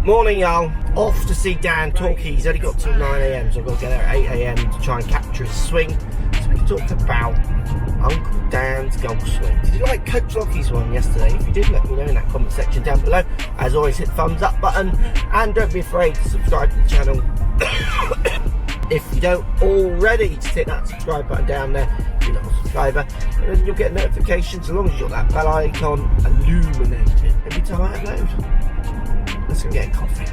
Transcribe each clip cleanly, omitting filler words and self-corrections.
Morning, y'all. Off to see Dan talk. He's only got till 9 AM, so I've got to get there at 8 AM to try and capture his swing. So we talked about Uncle Dan's golf swing. Did you like Coach Lockie's one yesterday? If you did, let me know in that comment section down below. As always, hit the thumbs up button and don't be afraid to subscribe to the channel. If you don't already, just hit that subscribe button down there if you're not a subscriber, and then you'll get notifications as long as you've got that bell icon illuminated every time I upload. Let's go get coffee.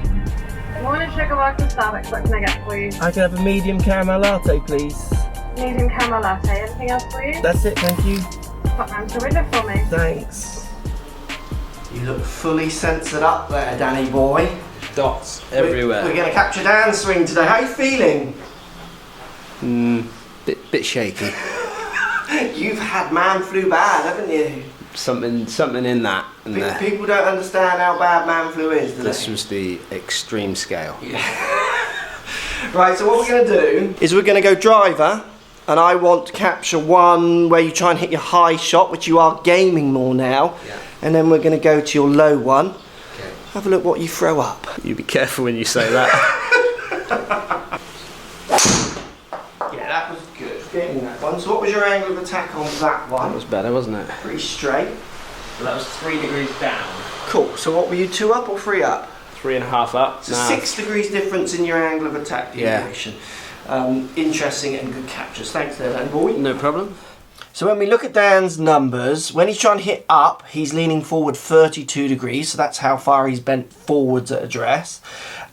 Morning, sugar, welcome to Starbucks. What can I get for you? I can have a medium caramel latte, please. Medium caramel latte. Anything else for you? That's it, thank you. Pop round to the window for me. Thanks. You look fully censored up there, Danny boy. Dots everywhere. We're going to capture Dan's swing today. How are you feeling? Bit shaky. You've had man flu bad, haven't you? Something in that. And People don't understand how bad man flu is, do they? this was the extreme scale. Yeah. Right, so what we're going to do is we're going to go driver, and I want to capture one where you try and hit your high shot, which you are gaming more now. Yeah. And then we're going to go to your low one. Okay. Have a look what you throw up. You be careful when you say that. Yeah, that was good. Getting that one. So what was your angle of attack on that one? That was better, wasn't it? Pretty straight. Well, that was 3 degrees down. Cool. So what were you, 2 up or 3 up? 3.5 up. So 6 degrees difference in your angle of attack deviation. Interesting and good captures. Thanks there, Dan boy. No problem. So when we look at Dan's numbers, when he's trying to hit up, he's leaning forward 32 degrees. So that's how far he's bent forwards at address.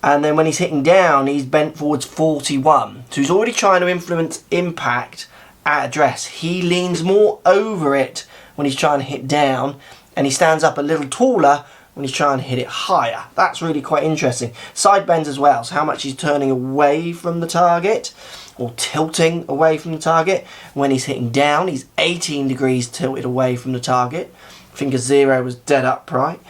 And then when he's hitting down, he's bent forwards 41. So he's already trying to influence impact at address. He leans more over it when he's trying to hit down, and he stands up a little taller when he's trying to hit it higher. That's really quite interesting. Side bends as well, so how much he's turning away from the target or tilting away from the target. When he's hitting down, he's 18 degrees tilted away from the target. Finger 0 was dead upright.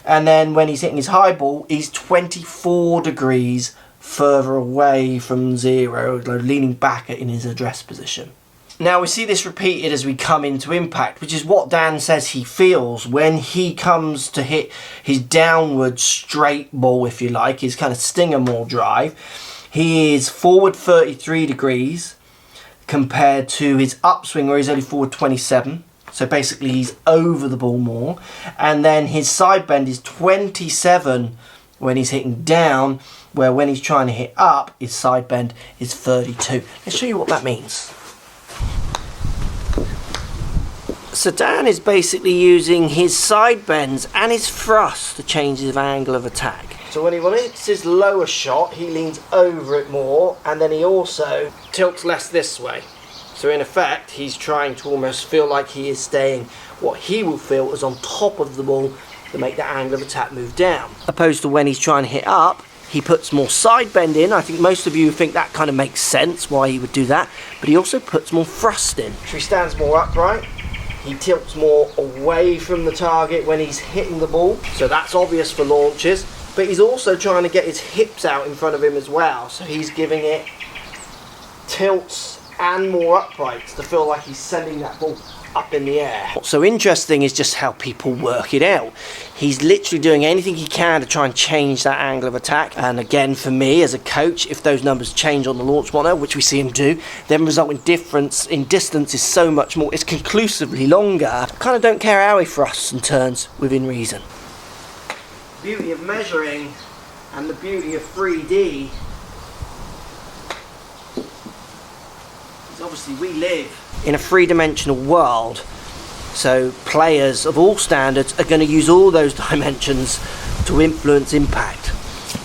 And then when he's hitting his high ball, he's 24 degrees further away from 0, leaning back in his address position. Now we see this repeated as we come into impact, which is what Dan says he feels when he comes to hit his downward straight ball, if you like, his kind of stinger more drive. He is forward 33 degrees compared to his upswing where he's only forward 27. So basically he's over the ball more. And then his side bend is 27 when he's hitting down, where when he's trying to hit up, his side bend is 32. Let's show you what that means. So Dan is basically using his side bends and his thrust to change his angle of attack. So when he hits his lower shot, he leans over it more, and then he also tilts less this way. So in effect, he's trying to almost feel like he is staying what he will feel is on top of the ball to make that angle of attack move down. Opposed to when he's trying to hit up, he puts more side bend in. I think most of you think that kind of makes sense why he would do that. But he also puts more thrust in. So he stands more upright. He tilts more away from the target when he's hitting the ball. So that's obvious for launches. But he's also trying to get his hips out in front of him as well. So he's giving it tilts and more uprights to feel like he's sending that ball up in the air. What's so interesting is just how people work it out. He's literally doing anything he can to try and change that angle of attack. And again, for me as a coach, if those numbers change on the launch monitor, which we see him do, then resulting difference in distance is so much more, it's conclusively longer. I kind of don't care how he thrusts and turns within reason. The beauty of measuring and the beauty of 3D is obviously we live in a three-dimensional world, so players of all standards are going to use all those dimensions to influence impact.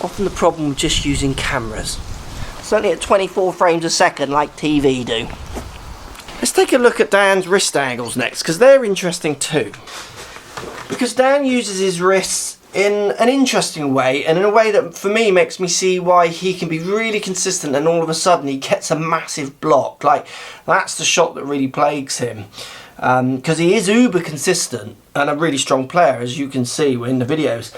Often the problem with just using cameras, certainly at 24 frames a second like TV do. Let's take a look at Dan's wrist angles next, because they're interesting too. Because Dan uses his wrists in an interesting way, and in a way that for me makes me see why he can be really consistent and all of a sudden he gets a massive block. Like, that's the shot that really plagues him, because he is uber consistent and a really strong player, as you can see in the videos,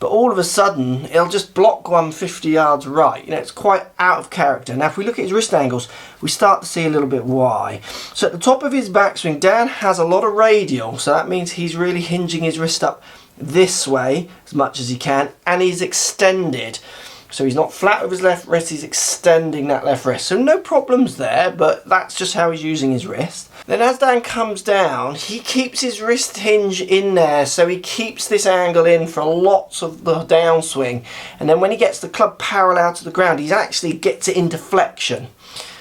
but all of a sudden he'll just block one 50 yards right. You know, it's quite out of character. Now if we look at his wrist angles, we start to see a little bit why. So at the top of his backswing, Dan has a lot of radial, so that means he's really hinging his wrist up this way as much as he can, and he's extended. So he's not flat with his left wrist, he's extending that left wrist. So no problems there, but that's just how he's using his wrist. Then as Dan comes down, he keeps his wrist hinge in there, so he keeps this angle in for lots of the downswing. And then when he gets the club parallel to the ground, he actually gets it into flexion.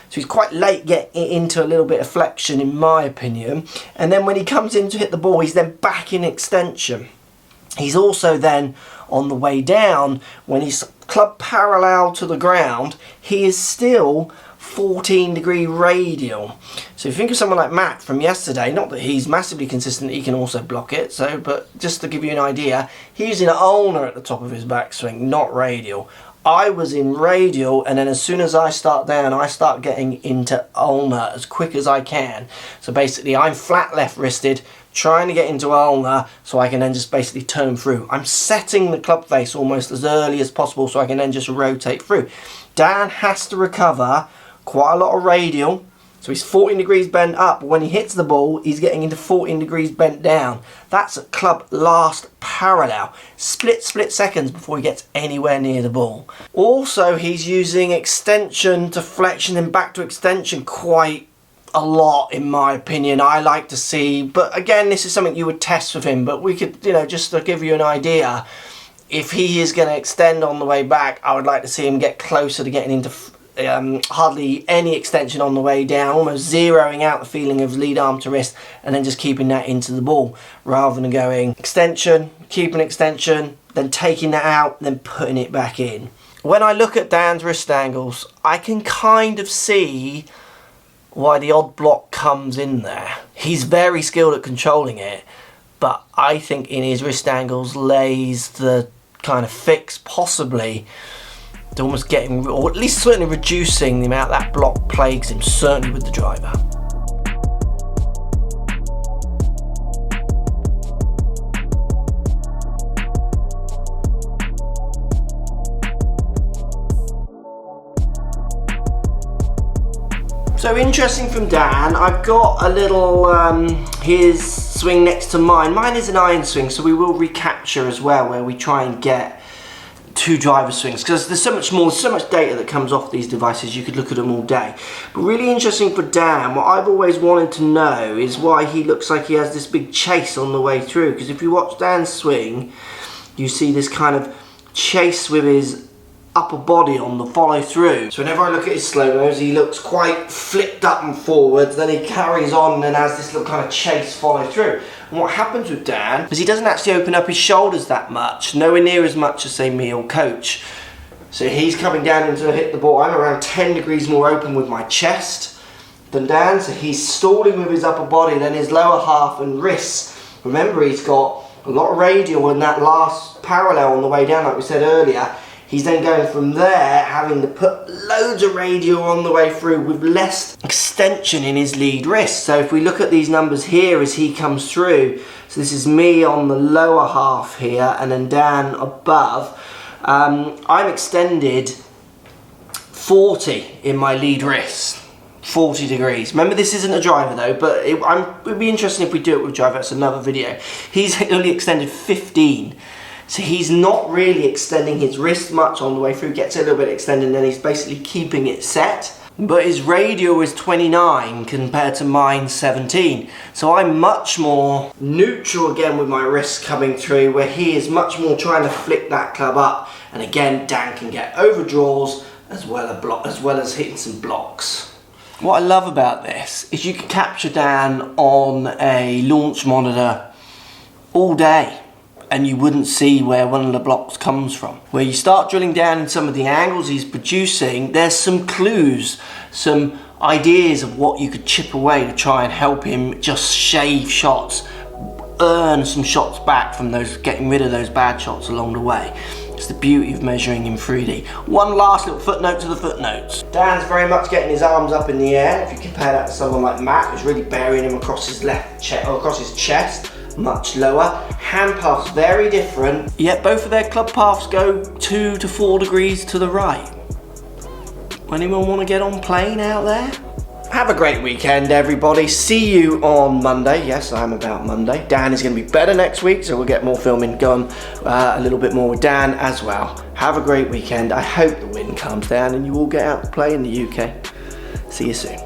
So he's quite late getting it into a little bit of flexion, in my opinion. And then when he comes in to hit the ball, he's then back in extension. He's also then on the way down, when he's club parallel to the ground, he is still 14-degree radial. So if you think of someone like Matt from yesterday, not that he's massively consistent, he can also block it, so, but just to give you an idea, he's in ulnar at the top of his backswing, not radial. I was in radial, and then as soon as I start down, I start getting into ulnar as quick as I can. So basically I'm flat left wristed, trying to get into ulnar so I can then just basically turn through. I'm setting the club face almost as early as possible so I can then just rotate through. Dan has to recover quite a lot of radial, so he's 14 degrees bent up, but when he hits the ball he's getting into 14 degrees bent down. That's at club last parallel, split seconds before he gets anywhere near the ball. Also he's using extension to flexion and back to extension quite a lot, in my opinion. I like to see, but again, this is something you would test with him, but we could, you know, just to give you an idea, if he is going to extend on the way back, I would like to see him get closer to getting into hardly any extension on the way down, almost zeroing out the feeling of lead arm to wrist and then just keeping that into the ball, rather than going extension, keeping extension, then taking that out, then putting it back in. When I look at Dan's wrist angles, I can kind of see why the odd block comes in there. He's very skilled at controlling it, but I think in his wrist angles lays the kind of fix, possibly, to almost getting, or at least certainly reducing the amount that block plagues him, certainly with the driver. So interesting from Dan, I've got a little, his swing next to mine. Mine is an iron swing, so we will recapture as well, where we try and get two driver swings, because there's so much more, so much data that comes off these devices, you could look at them all day. But really interesting for Dan, what I've always wanted to know is why he looks like he has this big chase on the way through, because if you watch Dan's swing, you see this kind of chase with his upper body on the follow through. So whenever I look at his slow-mos, he looks quite flipped up and forwards, then he carries on and has this little kind of chase follow through. And what happens with Dan is he doesn't actually open up his shoulders that much, nowhere near as much as say me or Coach. So he's coming down into hit the ball. I'm around 10 degrees more open with my chest than Dan, so he's stalling with his upper body, then his lower half and wrists. Remember, he's got a lot of radial in that last parallel on the way down, like we said earlier. He's then going from there, having to put loads of radial on the way through with less extension in his lead wrist. So if we look at these numbers here as he comes through, so this is me on the lower half here and then Dan above, I'm extended 40 in my lead wrist. 40 degrees. Remember, this isn't a driver though, but it would be interesting if we do it with driver. That's another video. He's only extended 15. So he's not really extending his wrist much on the way through, gets a little bit extended and then he's basically keeping it set. But his radial is 29 compared to mine 17. So I'm much more neutral again with my wrist coming through, where he is much more trying to flick that club up. And again, Dan can get overdraws as well as hitting some blocks. What I love about this is you can capture Dan on a launch monitor all day, and you wouldn't see where one of the blocks comes from. Where you start drilling down in some of the angles he's producing, there's some clues, some ideas of what you could chip away to try and help him just shave shots, earn some shots back from those, getting rid of those bad shots along the way. It's the beauty of measuring in 3D. One last little footnote to the footnotes. Dan's very much getting his arms up in the air. If you compare that to someone like Matt, who's really burying him across his left chest, or across his chest, much lower. Hand paths very different, yet both of their club paths go 2 to 4 degrees to the right. Anyone want to get on plane out there? have a great weekend, everybody. See you on Monday. Yes, I am about Monday. Dan is going to be better next week, so we'll get more filming going a little bit more with Dan as well. Have a great weekend. I hope the wind calms down and you all get out to play in the UK. See you soon.